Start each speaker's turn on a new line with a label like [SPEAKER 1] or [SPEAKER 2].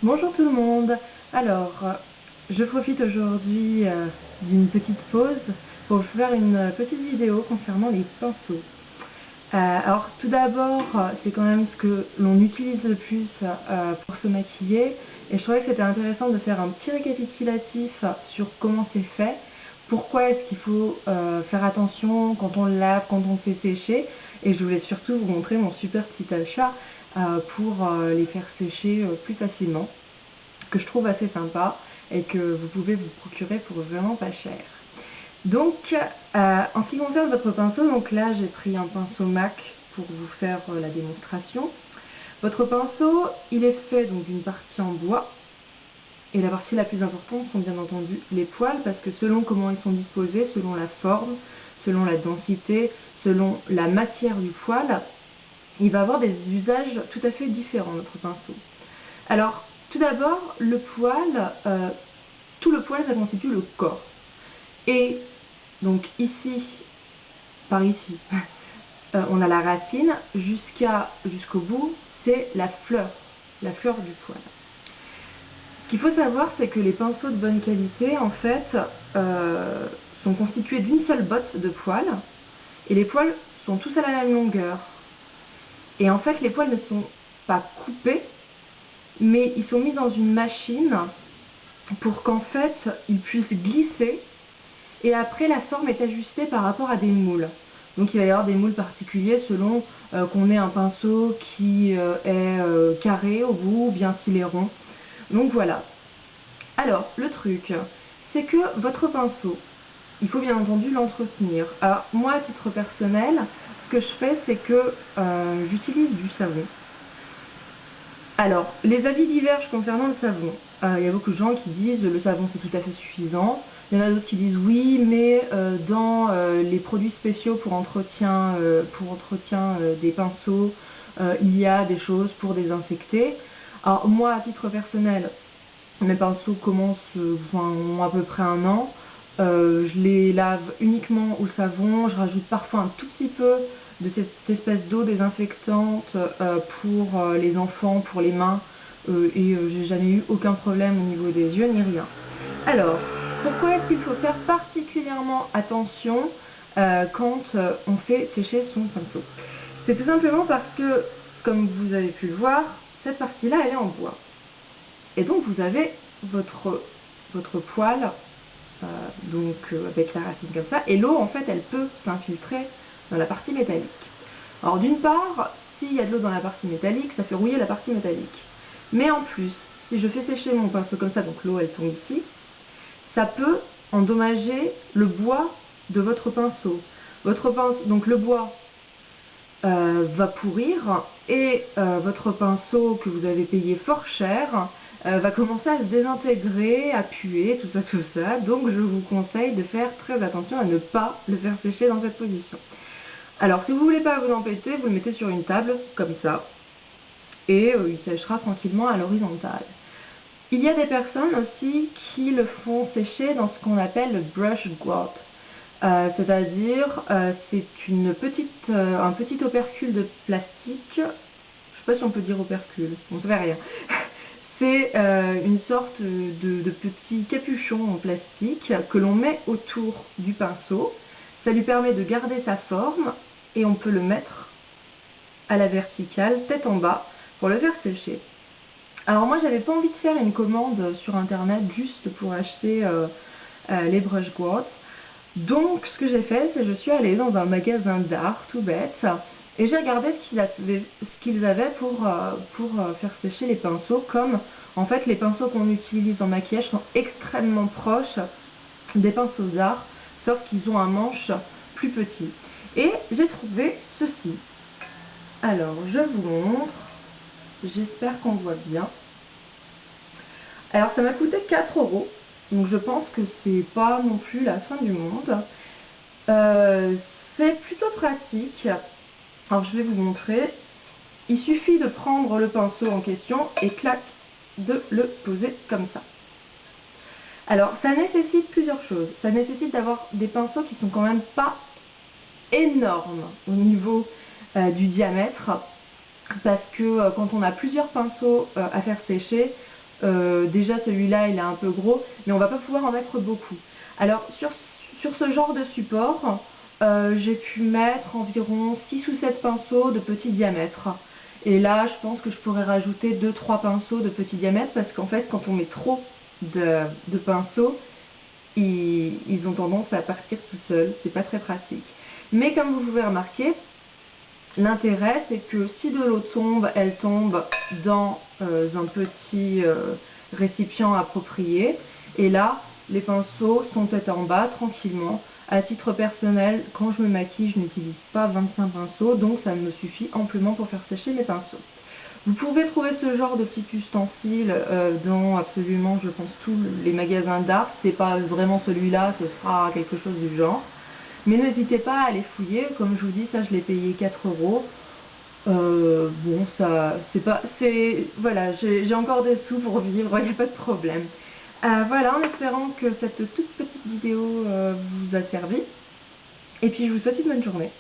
[SPEAKER 1] Bonjour tout le monde. Alors, je profite aujourd'hui d'une petite pause pour vous faire une petite vidéo concernant les pinceaux. Alors tout d'abord, c'est quand même ce que l'on utilise le plus pour se maquiller, et je trouvais que c'était intéressant de faire un petit récapitulatif sur comment c'est fait, pourquoi est-ce qu'il faut faire attention quand on lave, quand on fait sécher, et je voulais surtout vous montrer mon super petit achat pour les faire sécher plus facilement, que je trouve assez sympa et que vous pouvez vous procurer pour vraiment pas cher. Donc, en ce qui concerne votre pinceau, donc là j'ai pris un pinceau MAC pour vous faire la démonstration. Votre pinceau, il est fait donc d'une partie en bois, et la partie la plus importante sont bien entendu les poils, parce que selon comment ils sont disposés, selon la forme, selon la densité, selon la matière du poil, il va avoir des usages tout à fait différents, notre pinceau. Alors, tout d'abord, le poil, tout le poil, ça constitue le corps. Et donc ici, par ici, on a la racine, jusqu'au bout, c'est la fleur du poil. Ce qu'il faut savoir, c'est que les pinceaux de bonne qualité, en fait, sont constitués d'une seule botte de poils, et les poils sont tous à la même longueur. Et en fait, les poils ne sont pas coupés, mais ils sont mis dans une machine pour qu'en fait, ils puissent glisser, et après la forme est ajustée par rapport à des moules. Donc il va y avoir des moules particuliers selon qu'on ait un pinceau qui est carré au bout ou bien s'il est rond. Donc voilà. Alors le truc, c'est que votre pinceau, il faut bien entendu l'entretenir. Alors moi à titre personnel, ce que je fais, c'est que j'utilise du savon. Alors, les avis divergent concernant le savon. Il y a beaucoup de gens qui disent le savon c'est tout à fait suffisant. Il y en a d'autres qui disent oui, mais dans les produits spéciaux pour entretien des pinceaux, il y a des choses pour désinfecter. Alors moi, à titre personnel, mes pinceaux ont à peu près 1 an. Je les lave uniquement au savon. Je rajoute parfois un tout petit peu de cette espèce d'eau désinfectante pour les enfants, pour les mains, et j'ai jamais eu aucun problème au niveau des yeux ni rien. Alors, pourquoi est-ce qu'il faut faire particulièrement attention quand on fait sécher son pinceau? C'est tout simplement parce que, comme vous avez pu le voir, cette partie-là, elle est en bois. Et donc vous avez votre poil, avec la racine comme ça, et l'eau en fait elle peut s'infiltrer dans la partie métallique. Alors d'une part, s'il y a de l'eau dans la partie métallique, ça fait rouiller la partie métallique. Mais en plus, si je fais sécher mon pinceau comme ça, donc l'eau elle tombe ici, ça peut endommager le bois de votre pinceau. Donc le bois va pourrir, et votre pinceau que vous avez payé fort cher va commencer à se désintégrer, à puer, tout ça. Donc je vous conseille de faire très attention à ne pas le faire sécher dans cette position. Alors si vous ne voulez pas vous embêter, vous le mettez sur une table, comme ça, et il séchera tranquillement à l'horizontale. Il y a des personnes aussi qui le font sécher dans ce qu'on appelle le brush guard. C'est-à-dire, c'est un petit opercule de plastique, je ne sais pas si on peut dire opercule, on ne fait rien. C'est une sorte de petit capuchon en plastique que l'on met autour du pinceau. Ça lui permet de garder sa forme, et on peut le mettre à la verticale, tête en bas, pour le faire sécher. Alors moi j'avais pas envie de faire une commande sur internet juste pour acheter les brush guards. Donc ce que j'ai fait, c'est que je suis allée dans un magasin d'art tout bête, et j'ai regardé ce qu'ils avaient pour faire sécher les pinceaux, comme en fait les pinceaux qu'on utilise en maquillage sont extrêmement proches des pinceaux d'art, sauf qu'ils ont un manche plus petit. Et j'ai trouvé ceci. Alors je vous montre, j'espère qu'on voit bien. Alors ça m'a coûté 4 €, donc je pense que c'est pas non plus la fin du monde. C'est plutôt pratique. Alors je vais vous montrer. Il suffit de prendre le pinceau en question et clac, de le poser comme ça. Alors ça nécessite plusieurs choses. Ça nécessite d'avoir des pinceaux qui sont quand même pas énormes au niveau du diamètre, parce que quand on a plusieurs pinceaux à faire sécher, Déjà celui-là il est un peu gros, mais on va pas pouvoir en mettre beaucoup. Alors sur ce genre de support, j'ai pu mettre environ 6 ou 7 pinceaux de petit diamètre. Et là, je pense que je pourrais rajouter 2-3 pinceaux de petit diamètre parce qu'en fait, quand on met trop de pinceaux, ils ont tendance à partir tout seuls. C'est pas très pratique. Mais comme vous pouvez remarquer, l'intérêt, c'est que si de l'eau tombe, elle tombe dans un petit récipient approprié. Et là, les pinceaux sont peut-être en bas, tranquillement. À titre personnel, quand je me maquille, je n'utilise pas 25 pinceaux, donc ça me suffit amplement pour faire sécher mes pinceaux. Vous pouvez trouver ce genre de petit ustensile dans absolument, je pense, tous les magasins d'art. Si c'est pas vraiment celui-là, ce sera quelque chose du genre. Mais n'hésitez pas à les fouiller, comme je vous dis, ça je l'ai payé 4 €. Bon, ça, voilà, j'ai encore des sous pour vivre, il n'y a pas de problème. Voilà, en espérant que cette toute petite vidéo vous a servi. Et puis je vous souhaite une bonne journée.